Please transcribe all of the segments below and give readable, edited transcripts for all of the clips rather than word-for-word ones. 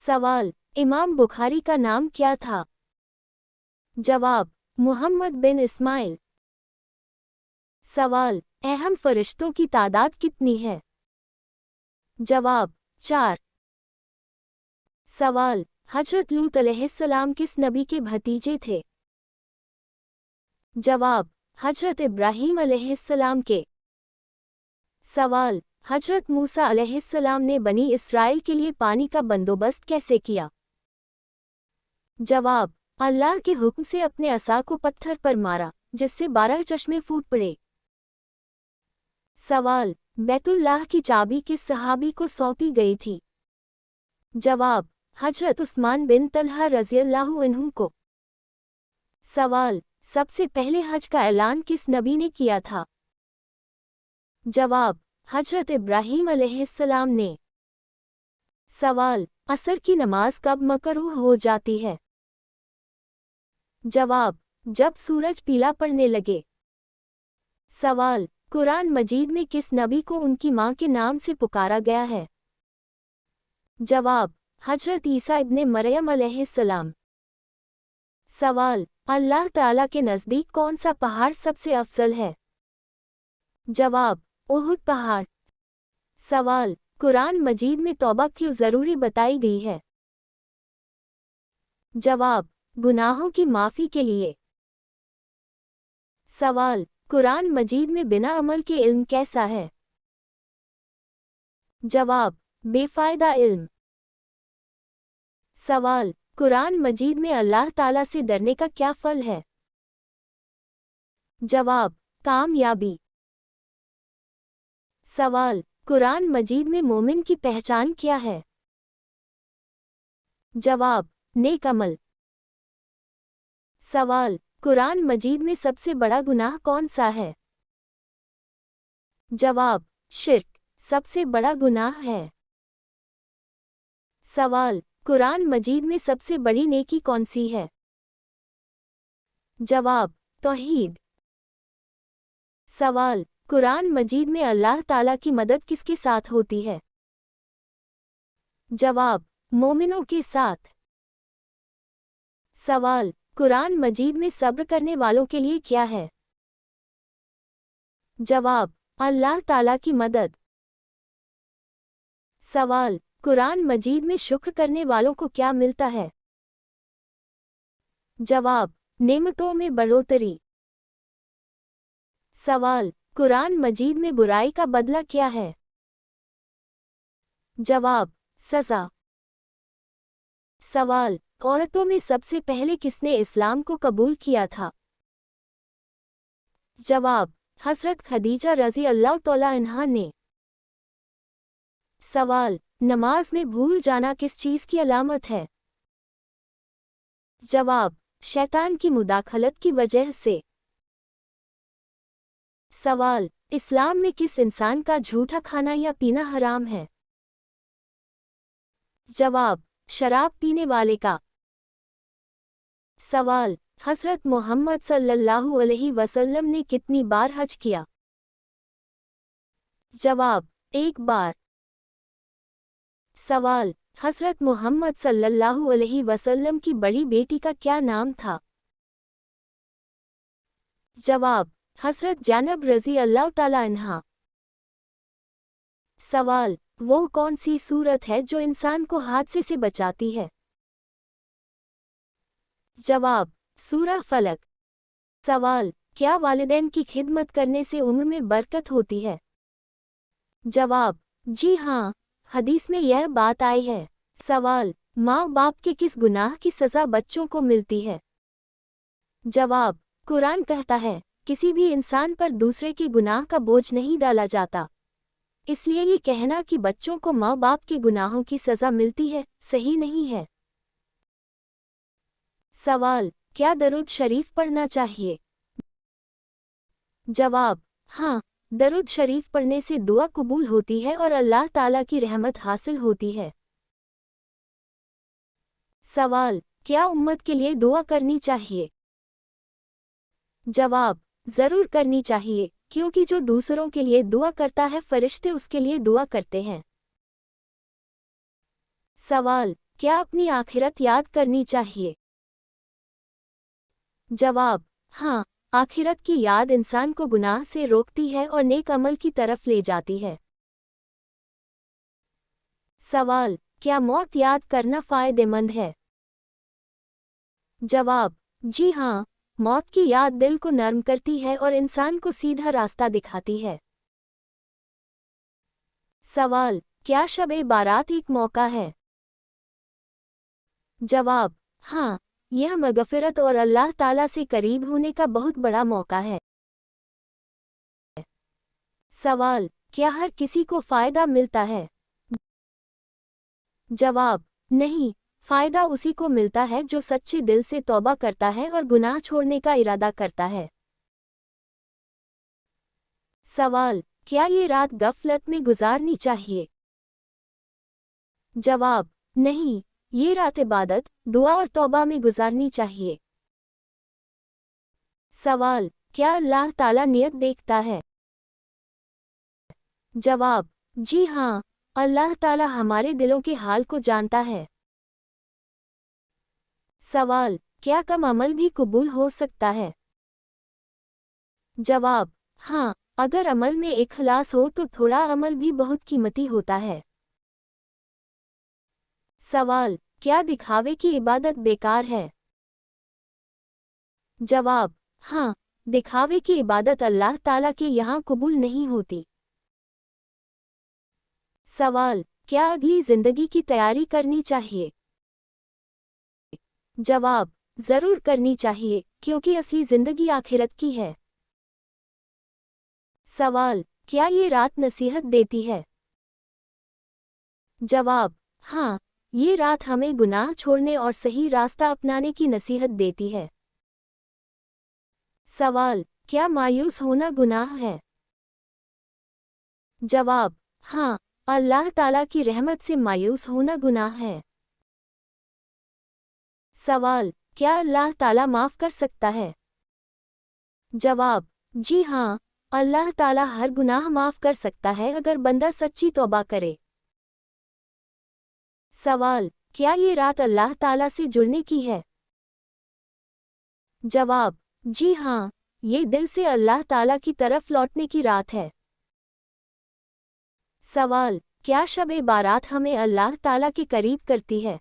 सवाल, इमाम बुखारी का नाम क्या था? जवाब, मुहम्मद बिन इस्माइल। सवाल, अहम फरिश्तों की तादाद कितनी है? जवाब, 4। सवाल, हजरत लूत अलैहिस्सलाम किस नबी के भतीजे थे? जवाब, हजरत इब्राहीम अलैहिस्सलाम के। सवाल, हजरत मूसा अलैहिस्सलाम ने बनी इस्राइल के लिए पानी का बंदोबस्त कैसे किया? जवाब, अल्लाह के हुक्म से अपने असा को पत्थर पर मारा, जिससे 12 चश्मे फूट पड़े। सवाल, बैतुल्लाह की चाबी किस सहाबी को सौंपी गई थी? जवाब, हजरत उस्मान बिन तलहा रज़ियल्लाहु अन्हु को। सवाल, सबसे पहले हज का ऐलान किस नबी ने किया था? जवाब, हजरत इब्राहीम अलैहिस्सलाम ने। सवाल, असर की नमाज कब मकरूह हो जाती है? जवाब, जब सूरज पीला पड़ने लगे। सवाल, कुरान मजीद में किस नबी को उनकी मां के नाम से पुकारा गया है? जवाब, हजरत ईसा इब्ने मरियम अलैहिस्सलाम। सवाल, अल्लाह ताला के नज़दीक कौन सा पहाड़ सबसे अफजल है? जवाब, उहुद पहाड़। सवाल, कुरान मजीद में तौबा क्यों ज़रूरी बताई गई है? जवाब, गुनाहों की माफ़ी के लिए। सवाल, कुरान मजीद में बिना अमल के इल्म कैसा है? जवाब, बेफ़ायदा इल्म। सवाल, कुरान मजीद में अल्लाह ताला से डरने का क्या फल है? जवाब, कामयाबी। सवाल, कुरान मजीद में मोमिन की पहचान क्या है? जवाब, नेक अमल। सवाल, कुरान मजीद में सबसे बड़ा गुनाह कौन सा है? जवाब, शिर्क सबसे बड़ा गुनाह है। सवाल, कुरान मजीद में सबसे बड़ी नेकी कौन सी है? जवाब, तौहीद। सवाल, कुरान मजीद में अल्लाह ताला की मदद किसके साथ होती है? जवाब, मोमिनों के साथ। सवाल, कुरान मजीद में सब्र करने वालों के लिए क्या है? जवाब, अल्लाह ताला की मदद। सवाल, कुरान मजीद में शुक्र करने वालों को क्या मिलता है? जवाब, नेमतों में बढ़ोतरी। सवाल, कुरान मजीद में बुराई का बदला क्या है? जवाब, सज़ा। सवाल, औरतों में सबसे पहले किसने इस्लाम को कबूल किया था? जवाब, हज़रत खदीजा रज़ी अल्लाह तआला अन्हा ने। सवाल, नमाज में भूल जाना किस चीज़ की अलामत है? जवाब, शैतान की मुदाखलत की वजह से। सवाल, इस्लाम में किस इंसान का झूठा खाना या पीना हराम है? जवाब, शराब पीने वाले का। सवाल, हज़रत मोहम्मद सल्लल्लाहु अलैहि वसल्लम ने कितनी बार हज किया? जवाब, 1 बार। सवाल, हज़रत मोहम्मद सल्लल्लाहु अलैहि वसल्लम की बड़ी बेटी का क्या नाम था? जवाब, हज़रत ज़ैनब रज़ी अल्लाह तआला अन्हा। सवाल, वो कौन सी सूरत है जो इंसान को हादसे से बचाती है? जवाब, सूरह फलक। सवाल, क्या वालिदैन की खिदमत करने से उम्र में बरकत होती है? जवाब, जी हाँ, हदीस में यह बात आई है। सवाल, माँ बाप के किस गुनाह की सज़ा बच्चों को मिलती है? जवाब, कुरान कहता है, किसी भी इंसान पर दूसरे के गुनाह का बोझ नहीं डाला जाता। इसलिए ये कहना कि बच्चों को माँ बाप के गुनाहों की सज़ा मिलती है, सही नहीं है। सवाल, क्या दरूद शरीफ पढ़ना चाहिए? जवाब, हाँ, दरूद शरीफ पढ़ने से दुआ कबूल होती है और अल्लाह ताला की रहमत हासिल होती है। सवाल, क्या उम्मत के लिए दुआ करनी चाहिए? जवाब, ज़रूर करनी चाहिए, क्योंकि जो दूसरों के लिए दुआ करता है फरिश्ते उसके लिए दुआ करते हैं। सवाल, क्या अपनी आखिरत याद करनी चाहिए? जवाब: हाँ, आखिरत की याद इंसान को गुनाह से रोकती है और नेक अमल की तरफ ले जाती है। सवाल: क्या मौत याद करना फायदेमंद है? जवाब: जी हाँ, मौत की याद दिल को नर्म करती है और इंसान को सीधा रास्ता दिखाती है। सवाल: क्या शब-ए बारात एक मौका है? जवाब: हाँ, यह मग़फ़िरत और अल्लाह ताला से करीब होने का बहुत बड़ा मौका है। सवाल: क्या हर किसी को फ़ायदा मिलता है? जवाब: नहीं, फ़ायदा उसी को मिलता है जो सच्चे दिल से तौबा करता है और गुनाह छोड़ने का इरादा करता है। सवाल: क्या ये रात गफ़लत में गुजारनी चाहिए? जवाब: नहीं, ये रात इबादत, दुआ और तौबा में गुजारनी चाहिए। सवाल: क्या अल्लाह ताला नियत देखता है? जवाब: जी हाँ, अल्लाह ताला हमारे दिलों के हाल को जानता है। सवाल: क्या कम अमल भी कबूल हो सकता है? जवाब: हाँ, अगर अमल में इखलास हो तो थोड़ा अमल भी बहुत कीमती होता है। सवाल: क्या दिखावे की इबादत बेकार है? जवाब: हाँ, दिखावे की इबादत अल्लाह ताला के यहाँ कबूल नहीं होती। सवाल: क्या अगली जिंदगी की तैयारी करनी चाहिए? जवाब: जरूर करनी चाहिए, क्योंकि असली जिंदगी आखिरत की है। सवाल: क्या ये रात नसीहत देती है? जवाब: हाँ, ये रात हमें गुनाह छोड़ने और सही रास्ता अपनाने की नसीहत देती है। सवाल: क्या मायूस होना गुनाह है? जवाब: हाँ, अल्लाह ताला की रहमत से मायूस होना गुनाह है। सवाल: क्या अल्लाह ताला माफ़ कर सकता है? जवाब: जी हाँ, अल्लाह ताला हर गुनाह माफ़ कर सकता है अगर बंदा सच्ची तौबा करे। सवाल: क्या ये रात अल्लाह ताला से जुड़ने की है? जवाब: जी हाँ, ये दिल से अल्लाह ताला की तरफ लौटने की रात है। सवाल: क्या शब-ए बारात हमें अल्लाह ताला के करीब करती है?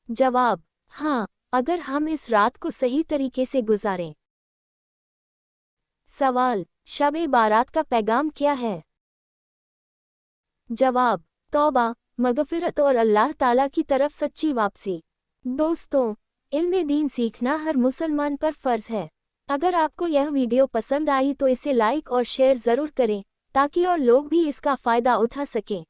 जवाब: हाँ, अगर हम इस रात को सही तरीके से गुजारें। सवाल: शब-ए बारात का पैगाम क्या है? जवाब: तौबा, मग़फ़िरत और अल्लाह ताला की तरफ सच्ची वापसी। दोस्तों, इल्म दीन सीखना हर मुसलमान पर फ़र्ज़ है। अगर आपको यह वीडियो पसंद आई तो इसे लाइक और शेयर ज़रूर करें, ताकि और लोग भी इसका फ़ायदा उठा सकें।